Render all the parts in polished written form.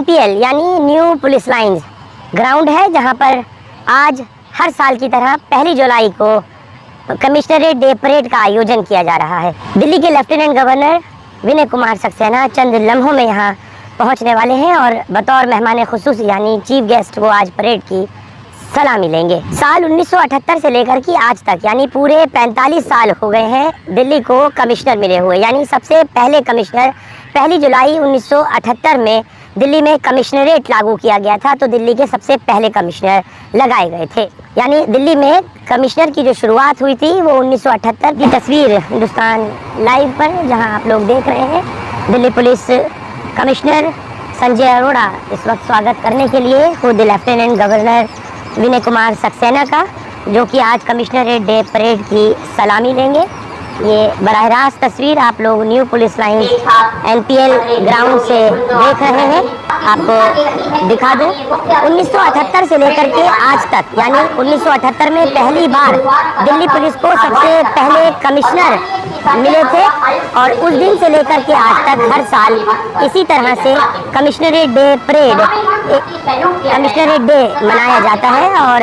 NPL यानी new police lines ground है, जहां पर आज हर साल की तरह 1 जुलाई को कमिश्नरेट डे परेड का आयोजन किया जा रहा है। दिल्ली के लेफ्टिनेंट गवर्नर विनय कुमार सक्सेना चंद लम्हों में यहाँ पहुँचने वाले हैं और बतौर मेहमान खुसूसी यानी चीफ गेस्ट वो आज परेड की सलामी लेंगे। साल 1978 से लेकर के आज तक यानी पूरे 45 साल हो गए हैं दिल्ली को कमिश्नर मिले हुए, यानी सबसे पहले कमिश्नर 1 जुलाई 1978 में दिल्ली में कमिश्नरेट लागू किया गया था, तो दिल्ली के सबसे पहले कमिश्नर लगाए गए थे। यानी दिल्ली में कमिश्नर की जो शुरुआत हुई थी वो 1978 की तस्वीर हिंदुस्तान लाइव पर जहां आप लोग देख रहे हैं। दिल्ली पुलिस कमिश्नर संजय अरोड़ा इस वक्त स्वागत करने के लिए खुद लेफ्टिनेंट गवर्नर विनय कुमार सक्सेना का, जो कि आज कमिश्नरेट डे परेड की सलामी लेंगे। ये बराह रास्त तस्वीर आप लोग new police line NPL ground से देख रहे हैं। आपको दिखा दूं 1978 से लेकर के आज तक, यानी 1978 में पहली बार दिल्ली पुलिस को सबसे पहले कमिश्नर मिले थे और उस दिन से लेकर के आज तक हर साल इसी तरह से commissionerate day parade, commissionerate day मनाया जाता है और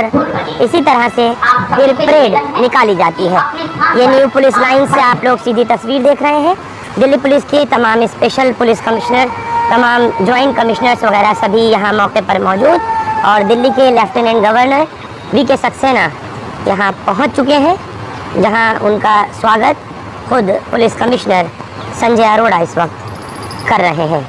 इसी तरह से फिर परेड निकाली जाती है। ये न्यू पुलिस लाइन से आप लोग सीधी तस्वीर देख रहे हैं। दिल्ली पुलिस की तमाम स्पेशल पुलिस कमिश्नर, तमाम ज्वाइंट कमिश्नर्स वगैरह सभी यहाँ मौके पर मौजूद, और दिल्ली के लेफ्टिनेंट गवर्नर VK सक्सेना यहाँ पहुँच चुके हैं, जहाँ उनका स्वागत खुद पुलिस कमिश्नर संजय अरोड़ा इस वक्त कर रहे हैं।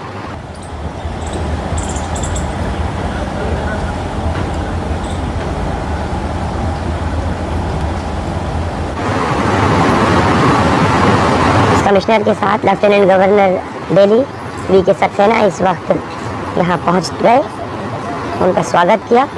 कमिश्नर के साथ lieutenant governor Delhi VK Saxena इस वक्त यहाँ पहुँच गए, उनका स्वागत किया।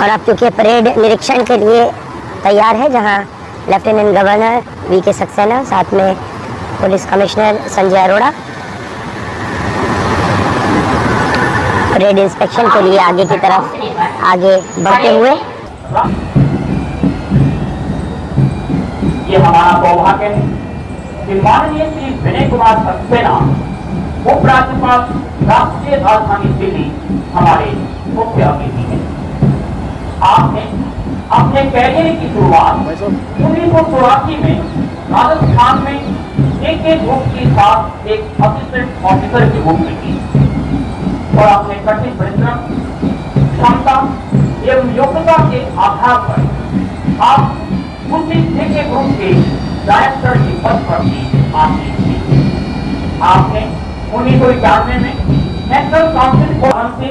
और अब चूँकि परेड निरीक्षण के लिए तैयार है, जहां लेफ्टिनेंट गवर्नर VK सक्सेना साथ में police commissioner Sanjay Arora parade inspection के लिए आगे की तरफ आगे बढ़ते हुए। ये हमारा सौभाग्य है कि माननीय श्री विनय कुमार सक्सेना उपराज्यपाल राष्ट्रीय राजधानी दिल्ली हमारे मुख्य अतिथि हैं। आपने अपने कैरियर की शुरुआत 1984 में राजस्थान में एक ग्रुप के साथ एक असिस्टेंट ऑफिसर के रूप में की और अपने कठिन परिश्रम, क्षमता एवं योग्यता के आधार पर आप उसी ग्रुप के डायरेक्टर के पद पर भी आसीन थे। आपने 1991 में नेशनल काउंसिल फोरम से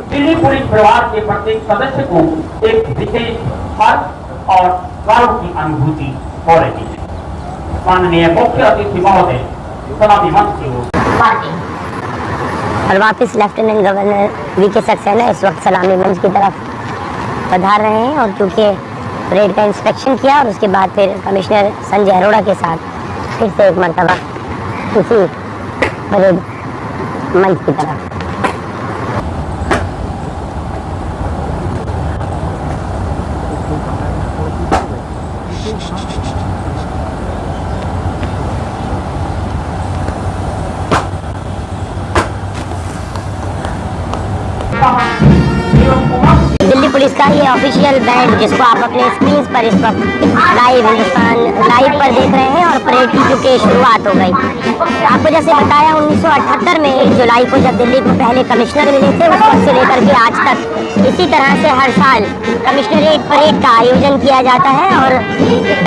दिल्ली पुलिस परिवार के प्रत्येक सदस्य को एक विशेष हर्ष और गौरव की अनुभूति हो रही है। माननीय मुख्य अतिथि महोदय सलामी मंच की ओर। और वापस लेफ्टिनेंट गवर्नर VK सक्सेना इस वक्त सलामी मंच की तरफ पधार रहे हैं और चूँकि परेड का इंस्पेक्शन किया और उसके बाद फिर कमिश्नर संजय अरोड़ा के साथ फिर से एक मरतबा उसी परेड मंच की तरफ। पुलिस का ये ऑफिशियल बैंड, जिसको आप अपने स्क्रीन पर इस वक्त लाइव हिंदुस्तान लाइव पर देख रहे हैं, और परेड की चूँकि शुरुआत हो गई। आपको जैसे बताया 1978 में 1 जुलाई को जब दिल्ली को पहले कमिश्नर मिले थे, उस वक्त से लेकर के आज तक इसी तरह से हर साल कमिश्नरेट परेड का आयोजन किया जाता है। और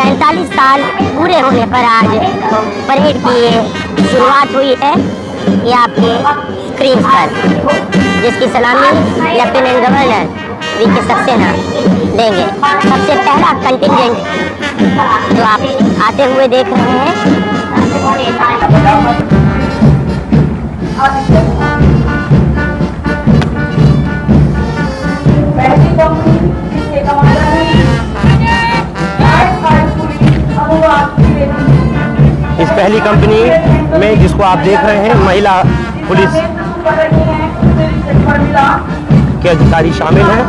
45 साल पूरे होने पर आज परेड की शुरुआत हुई है, ये आपके स्क्रीन पर, जिसकी सलामी लेफ्टिनेंट गवर्नर वीके सक्सेना लेंगे। सबसे पहला कंटिंजेंट जो आप आते हुए देख रहे हैं, पहली कंपनी जिसके कमांडर इस पहली कंपनी में जिसको आप देख रहे हैं, महिला पुलिस के अधिकारी शामिल हैं।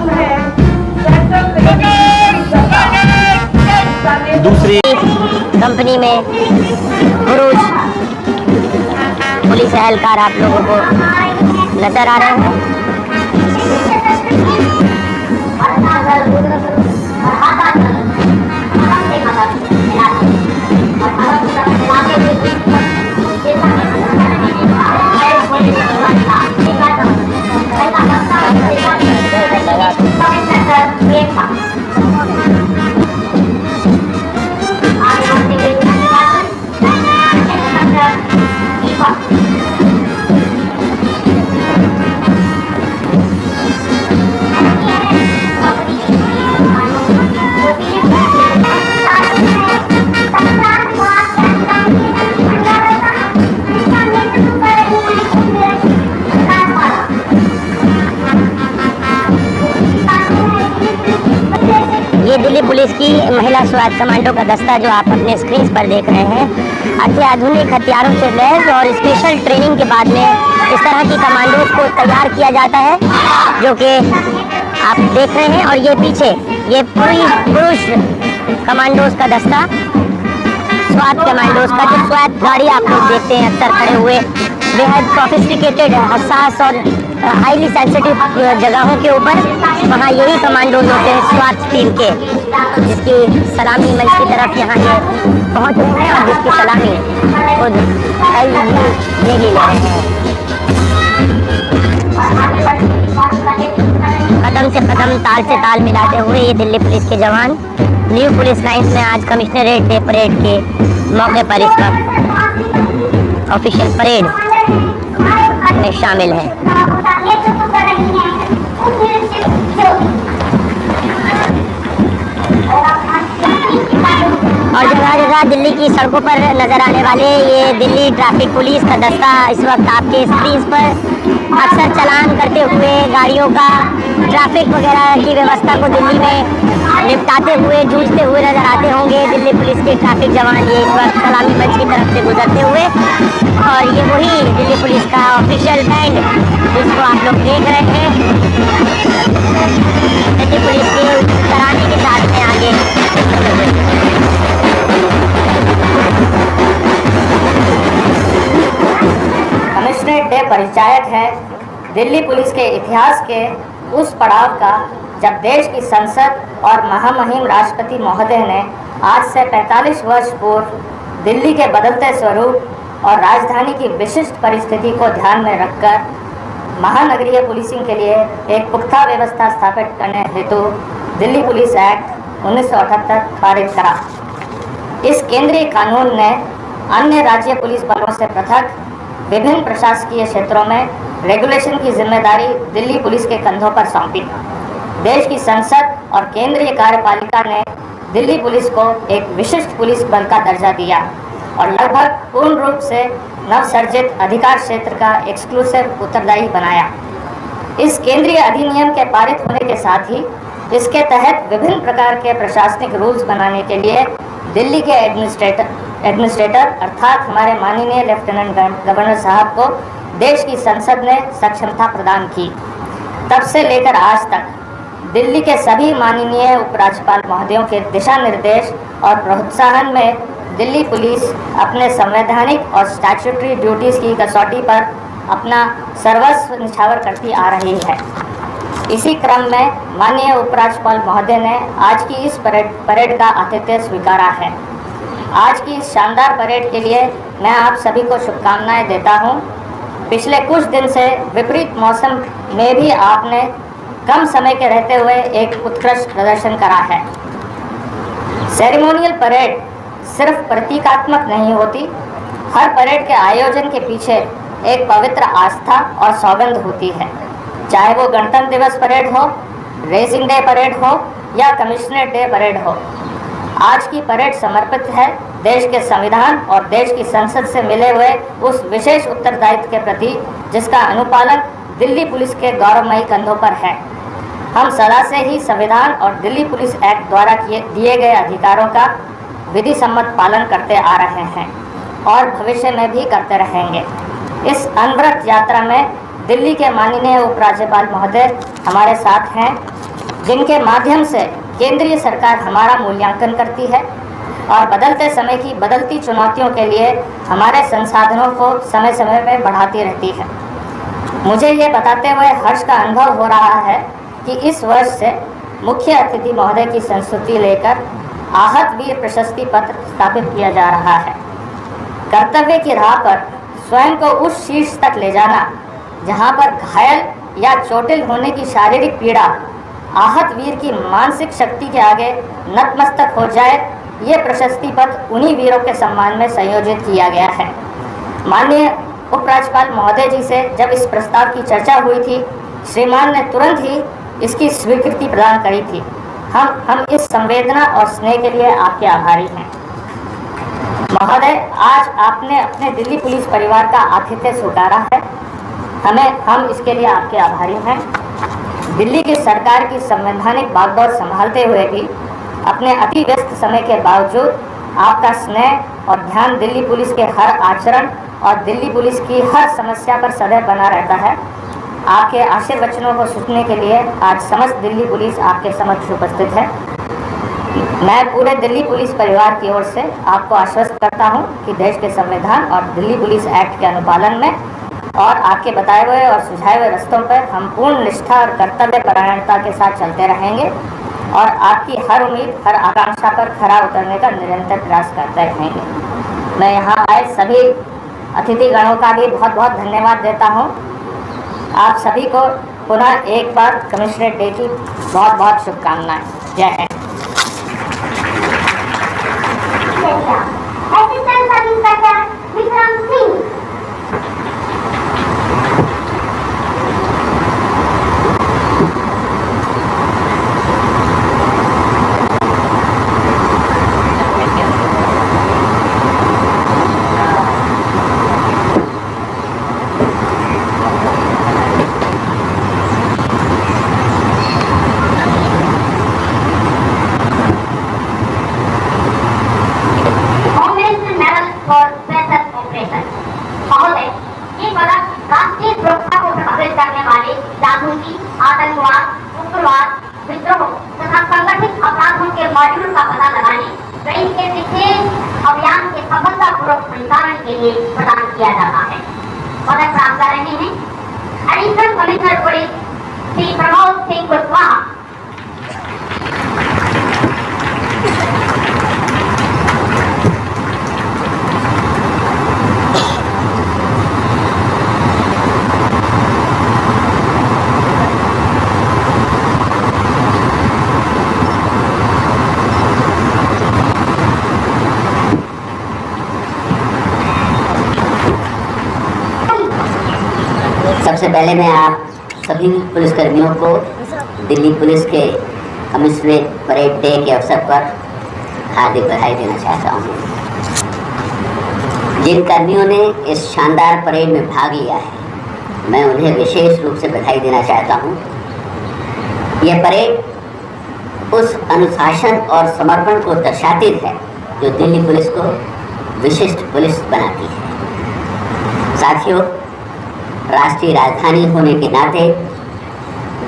दूसरी कंपनी में पुरुष पुलिस एहलकार आप लोगों को नजर आ रहे हैं। ये दिल्ली पुलिस की महिला स्वात कमांडो का दस्ता जो आप अपने स्क्रीन पर देख रहे हैं, अत्याधुनिक हथियारों से लैस और स्पेशल ट्रेनिंग के बाद में इस तरह की कमांडोज को तैयार किया जाता है, जो कि आप देख रहे हैं। और ये पीछे ये पूरी पुरुष कमांडोज का दस्ता, स्वात कमांडोज का, जो स्वात गाड़ी आप लोग देखते हैं अक्सर खड़े हुए, बेहद सोफिस्टिकेटेड, हसास और हाईली सेंसिटिव जगहों के ऊपर, वहाँ यही कमांडोज होते हैं स्वात टीम के, जिसकी सलामी मंच की तरफ यहाँ ये पहुँच रहे हैं और जिसकी सलामी खुद ले रहे हैं। कदम से कदम, ताल से ताल मिलाते हुए ये दिल्ली पुलिस के जवान न्यू पुलिस लाइन्स में आज कमिश्नरेट डे परेड के मौके पर इस वक्त ऑफिशियल परेड में शामिल है। और जगह जगह दिल्ली की सड़कों पर नजर आने वाले ये दिल्ली ट्रैफिक पुलिस का दस्ता इस वक्त आपके स्क्रीन पर अक्सर चलान करते हुए गाड़ियों का, ट्रैफिक वगैरह की व्यवस्था को दिल्ली में निपटाते हुए, जूझते हुए नजर आते होंगे। दिल्ली पुलिस के ट्रैफिक जवान ये इस वक्त सलामी मंच की तरफ से गुजरते हुए, और ये वही दिल्ली पुलिस का ऑफिशियल बैंड जिसको आप लोग देख रहे हैं, दिल्ली पुलिस के तराने के साथ में आगे कमिश्नरेट डे परिचायक है दिल्ली पुलिस के इतिहास के उस पड़ाव का जब देश की संसद और महामहिम राष्ट्रपति महोदय ने आज से 45 वर्ष पूर्व दिल्ली के बदलते स्वरूप और राजधानी की विशिष्ट परिस्थिति को ध्यान में रखकर महानगरीय पुलिसिंग के लिए एक पुख्ता व्यवस्था स्थापित करने हेतु दिल्ली पुलिस एक्ट 1978 पारित करा। इस केंद्रीय कानून ने अन्य राज्य पुलिस बलों से पृथक विभिन्न प्रशासकीय क्षेत्रों में रेगुलेशन की जिम्मेदारी दिल्ली पुलिस के कंधों पर सौंपी। देश की संसद और केंद्रीय कार्यपालिका ने दिल्ली पुलिस को एक विशिष्ट पुलिस बल का दर्जा दिया और लगभग पूर्ण रूप से नवसर्जित अधिकार क्षेत्र का एक्सक्लूसिव उत्तरदायी बनाया। इस केंद्रीय अधिनियम के पारित होने के साथ ही इसके तहत विभिन्न प्रकार के प्रशासनिक रूल्स बनाने के लिए दिल्ली के एडमिनिस्ट्रेटर अर्थात हमारे माननीय लेफ्टिनेंट गवर्नर साहब को देश की संसद ने सक्षमता प्रदान की। तब से लेकर आज तक दिल्ली के सभी माननीय उपराज्यपाल महोदयों के दिशा निर्देश और प्रोत्साहन में दिल्ली पुलिस अपने संवैधानिक और स्टैट्यूटरी ड्यूटीज़ की कसौटी पर अपना सर्वस्व निछावर करती आ रही है। इसी क्रम में माननीय उपराज्यपाल महोदय ने आज की इस परेड का आतिथ्य स्वीकारा है। आज की इस शानदार परेड के लिए मैं आप सभी को शुभकामनाएं देता हूं। पिछले कुछ दिन से विपरीत मौसम में भी आपने कम समय के रहते हुए एक उत्कृष्ट प्रदर्शन करा है। सेरेमोनियल परेड सिर्फ प्रतीकात्मक नहीं होती, हर परेड के आयोजन के पीछे एक पवित्र आस्था और सौगंध होती है। चाहे वो गणतंत्र दिवस परेड हो, रेसिंग डे परेड हो या कमिश्नरेट डे परेड हो, आज की परेड समर्पित है देश के संविधान और देश की संसद से मिले हुए उस विशेष उत्तरदायित्व के प्रति जिसका अनुपालन दिल्ली पुलिस के गौरवमयी कंधों पर है। हम सदा से ही संविधान और दिल्ली पुलिस एक्ट द्वारा दिए गए अधिकारों का विधि सम्मत पालन करते आ रहे हैं और भविष्य में भी करते रहेंगे। इस अनवरत यात्रा में दिल्ली के माननीय उपराज्यपाल महोदय हमारे साथ हैं, जिनके माध्यम से केंद्रीय सरकार हमारा मूल्यांकन करती है और बदलते समय की बदलती चुनौतियों के लिए हमारे संसाधनों को समय समय पर बढ़ाती रहती है। मुझे ये बताते हुए हर्ष का अनुभव हो रहा है कि इस वर्ष से मुख्य अतिथि महोदय की संस्तुति लेकर आहत वीर प्रशस्ति पत्र स्थापित किया जा रहा है। कर्तव्य की राह पर स्वयं को उस शीर्ष तक ले जाना जहां पर घायल या चोटिल होने की शारीरिक पीड़ा आहत वीर की मानसिक शक्ति के आगे नतमस्तक हो जाए, ये प्रशस्ति पत्र उन्हीं वीरों के सम्मान में संयोजित किया गया है। माननीय उपराज्यपाल महोदय जी से जब इस प्रस्ताव की चर्चा हुई थी, श्रीमान ने तुरंत ही इसकी स्वीकृति प्रदान करी थी। हम इस संवेदना और स्नेह के लिए आपके आभारी हैं। महोदय, आज आपने अपने दिल्ली पुलिस परिवार का आतिथ्य स्वीकारा है, हम इसके लिए आपके आभारी हैं। दिल्ली की सरकार की संवैधानिक बागडोर संभालते हुए भी अपने अति व्यस्त समय के बावजूद आपका स्नेह और ध्यान दिल्ली पुलिस के हर आचरण और दिल्ली पुलिस की हर समस्या पर सदैव बना रहता है। आपके आशीर्वचनों को सुनने के लिए आज समस्त दिल्ली पुलिस आपके समक्ष उपस्थित है। मैं पूरे दिल्ली पुलिस परिवार की ओर से आपको आश्वस्त करता हूं कि देश के संविधान और दिल्ली पुलिस एक्ट के अनुपालन में और आपके बताए हुए और सुझाए हुए रास्तों पर हम पूर्ण निष्ठा और कर्तव्य परायणता के साथ चलते रहेंगे और आपकी हर उम्मीद, हर आकांक्षा पर खरा उतरने का निरंतर प्रयास करते रहेंगे। मैं यहाँ आए सभी अतिथिगणों का भी बहुत बहुत धन्यवाद देता हूँ। आप सभी को पुनः एक बार कमिश्नरेट डे की बहुत बहुत शुभकामनाएं। जय Hind. Assistant sub inspector Vikram Singh. प्रदान किया जाता है। पदक प्राप्त कर रहे हैं additional commissioner police Shri Pramod Singh Kushwaha. सबसे पहले मैं आप सभी पुलिसकर्मियों को दिल्ली पुलिस के कमिश्नरेट परेड डे के अवसर पर हार्दिक बधाई देना चाहता हूँ। जिन कर्मियों ने इस शानदार परेड में भाग लिया है, मैं उन्हें विशेष रूप से बधाई देना चाहता हूँ। यह परेड उस अनुशासन और समर्पण को दर्शाती है जो दिल्ली पुलिस को विशिष्ट पुलिस बनाती है। साथियों, राष्ट्रीय राजधानी होने के नाते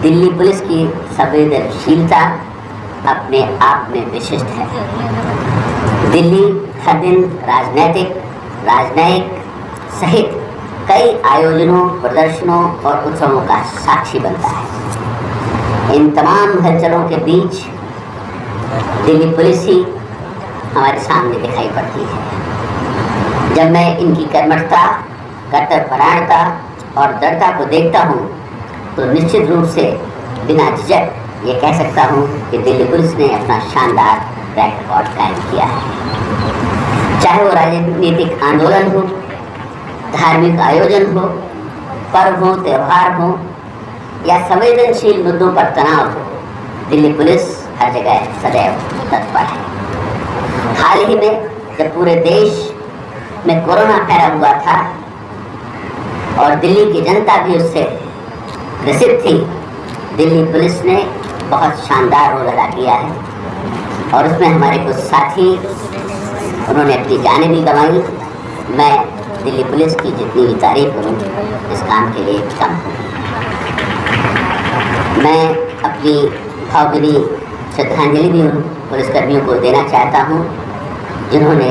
दिल्ली पुलिस की संवेदनशीलता अपने आप में विशिष्ट है। दिल्ली हर दिन राजनयिक सहित कई आयोजनों, प्रदर्शनों और उत्सवों का साक्षी बनता है। इन तमाम हलचलों के बीच दिल्ली पुलिस ही हमारे सामने दिखाई पड़ती है। जब मैं इनकी कर्मठता, कर्तव्यपरायणता और दृढ़ता को देखता हूँ तो निश्चित रूप से बिना झिझक ये कह सकता हूँ कि दिल्ली पुलिस ने अपना शानदार ट्रैक रिकॉर्ड कायम किया है। चाहे वो राजनीतिक आंदोलन हो, धार्मिक आयोजन हो, पर्व हो, त्यौहार हो या संवेदनशील मुद्दों पर तनाव हो, दिल्ली पुलिस हर जगह सदैव तत्पर है। हाल ही में जब पूरे देश में कोरोना फैला हुआ था और दिल्ली की जनता भी उससे ग्रसित थी, दिल्ली पुलिस ने बहुत शानदार रोल अदा किया है और उसमें हमारे कुछ साथी उन्होंने अपनी जानें भी गंवाई। मैं दिल्ली पुलिस की जितनी भी तारीफ करूँ इस काम के लिए कम हूँ। मैं अपनी भावभीनी श्रद्धांजलि भी उन पुलिसकर्मियों को देना चाहता हूँ जिन्होंने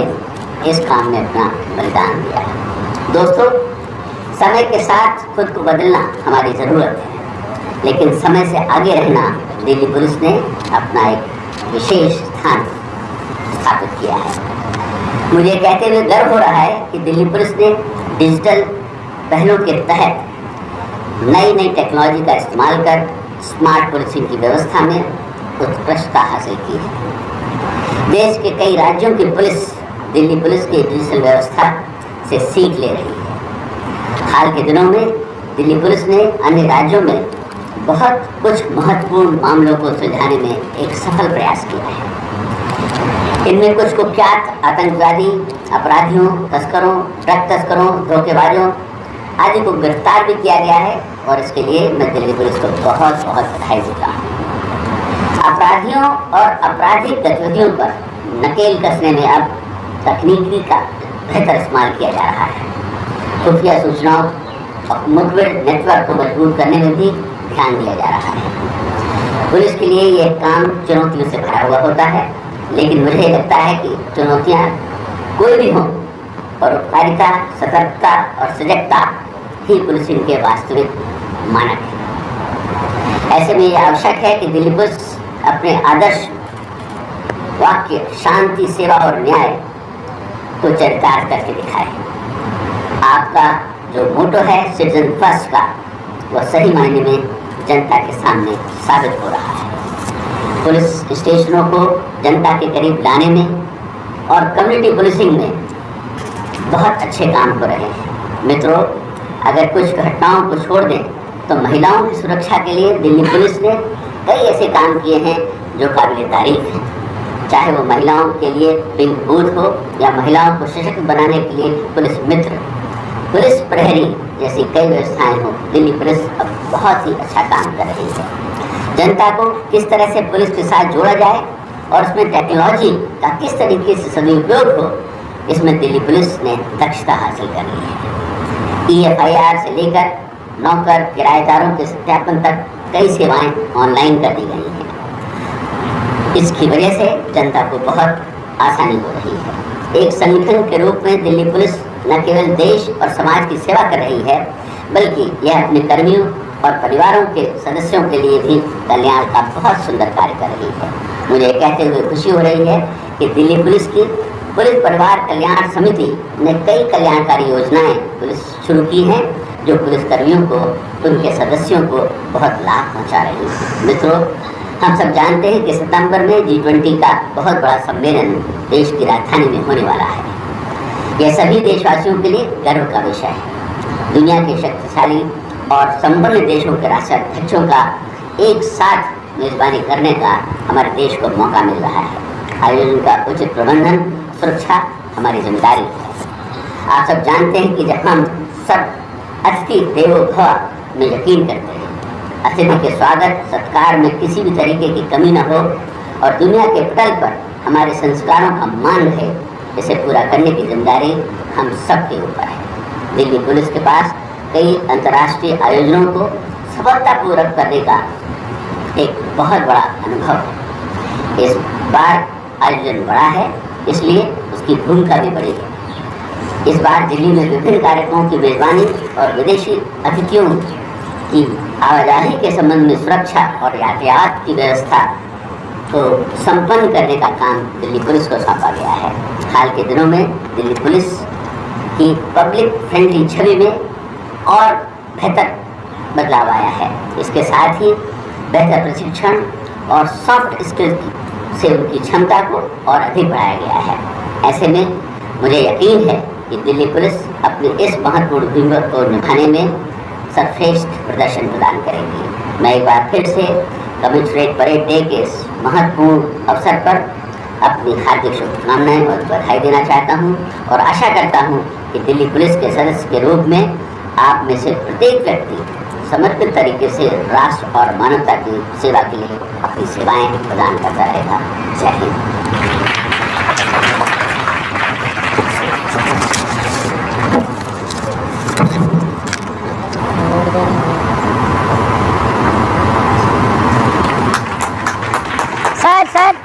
इस काम में अपना बलिदान दिया है। दोस्तों, समय के साथ खुद को बदलना हमारी ज़रूरत है, लेकिन समय से आगे रहना दिल्ली पुलिस ने अपना एक विशेष स्थान स्थापित किया है। मुझे कहते हुए गर्व हो रहा है कि दिल्ली पुलिस ने डिजिटल पहलों के तहत नई नई टेक्नोलॉजी का इस्तेमाल कर स्मार्ट पुलिसिंग की व्यवस्था में उत्कृष्टता हासिल की है। देश के कई राज्यों की पुलिस दिल्ली पुलिस की डिजिटल व्यवस्था से सीख ले रही है। हाल के दिनों में दिल्ली पुलिस ने अन्य राज्यों में बहुत कुछ महत्वपूर्ण मामलों को सुलझाने में एक सफल प्रयास किया है। इनमें कुछ कुख्यात आतंकवादी, अपराधियों, तस्करों, ड्रग तस्करों, धोखेबाजों आदि को गिरफ्तार भी किया गया है और इसके लिए मैं दिल्ली पुलिस को बहुत बहुत बधाई देता हूँ। अपराधियों और आपराधिक गतिविधियों पर नकेल कसने में अब तकनीकी का बेहतर इस्तेमाल किया जा रहा है। खुफिया सूचनाओं और मुखबिर नेटवर्क को मजबूत करने में भी ध्यान दिया जा रहा है। पुलिस के लिए यह काम चुनौतियों से भरा हुआ होता है, लेकिन मुझे लगता है कि चुनौतियाँ कोई भी हों, परोपकारिता, सतर्कता और सजगता ही पुलिसिंग के वास्तविक मानक है। ऐसे में यह आवश्यक है कि दिल्ली पुलिस अपने आदर्श वाक्य शांति, सेवा और न्याय को चरितार्थ करके दिखाए। आपका जो मोटो है सिटीजन फर्स्ट का, वह सही मायने में जनता के सामने साबित हो रहा है। पुलिस स्टेशनों को जनता के करीब लाने में और कम्युनिटी पुलिसिंग में बहुत अच्छे काम हो रहे हैं। मित्रों, अगर कुछ घटनाओं को छोड़ दें तो महिलाओं की सुरक्षा के लिए दिल्ली पुलिस ने कई ऐसे काम किए हैं जो काबिल तारीफ हैं। चाहे वो महिलाओं के लिए पिंक बूथ हो या महिलाओं को सशक्त बनाने के लिए पुलिस मित्र, पुलिस प्रहरी जैसी कई व्यवस्थाएं हों, दिल्ली पुलिस अब बहुत ही अच्छा काम कर रही है। जनता को किस तरह से पुलिस के साथ जोड़ा जाए और उसमें टेक्नोलॉजी का किस तरीके से सदुपयोग हो, इसमें दिल्ली पुलिस ने दक्षता हासिल कर ली है। EFIR से लेकर नौकर किराएदारों के सत्यापन तक कई सेवाएं ऑनलाइन कर दी गई हैं। इसकी वजह से जनता को बहुत आसानी हो रही है। एक संगठन के रूप में दिल्ली पुलिस न केवल देश और समाज की सेवा कर रही है, बल्कि यह अपने कर्मियों और परिवारों के सदस्यों के लिए भी कल्याण का बहुत सुंदर कार्य कर रही है। मुझे कहते हुए खुशी हो रही है कि दिल्ली पुलिस की पुलिस परिवार कल्याण समिति ने कई कल्याणकारी योजनाएं पुलिस शुरू की हैं जो पुलिस कर्मियों को, उनके सदस्यों को बहुत लाभ पहुंचा रही है। मित्रों, हम सब जानते हैं कि सितंबर में G20 का बहुत बड़ा सम्मेलन देश की राजधानी में होने वाला है। यह सभी देशवासियों के लिए गर्व का विषय है। दुनिया के शक्तिशाली और संपन्न देशों के राष्ट्राध्यक्षों का एक साथ मेजबानी करने का हमारे देश को मौका मिल रहा है। आयोजन का उचित प्रबंधन, सुरक्षा हमारी जिम्मेदारी है। आप सब जानते हैं कि जब हम सब अतिथि देवो भव में यकीन करते हैं, अतिथि के स्वागत सत्कार में किसी भी तरीके की कमी न हो और दुनिया के पटल पर हमारे संस्कारों का मान रहे, इसे पूरा करने की जिम्मेदारी हम सब के ऊपर है। दिल्ली पुलिस के पास कई अंतर्राष्ट्रीय आयोजनों को सफलतापूर्वक करने का एक बहुत बड़ा अनुभव है। इस बार आयोजन बड़ा है, इसलिए उसकी भूमिका भी बड़ी है। इस बार दिल्ली में विभिन्न कार्यक्रमों की मेजबानी और विदेशी अतिथियों की आवाजाही के संबंध में सुरक्षा और यातायात की व्यवस्था को संपन्न करने का काम दिल्ली पुलिस को सौंपा गया है। हाल के दिनों में दिल्ली पुलिस की पब्लिक फ्रेंडली छवि में और बेहतर बदलाव आया है। इसके साथ ही बेहतर प्रशिक्षण और सॉफ्ट स्किल से उनकी क्षमता को और अधिक बढ़ाया गया है। ऐसे में मुझे यकीन है कि दिल्ली पुलिस अपनी इस महत्वपूर्ण भूमिका को निभाने में सर्वश्रेष्ठ प्रदर्शन प्रदान करेगी। मैं एक बार फिर से कमिश्नरेट परेड डे के इस महत्वपूर्ण अवसर पर अपनी हार्दिक शुभकामनाएं और बधाई देना चाहता हूं और आशा करता हूं कि दिल्ली पुलिस के सदस्य के रूप में आप में से प्रत्येक व्यक्ति समर्पित तरीके से राष्ट्र और मानवता की सेवा के लिए अपनी सेवाएं प्रदान करता रहेगा। जय हिंद। सर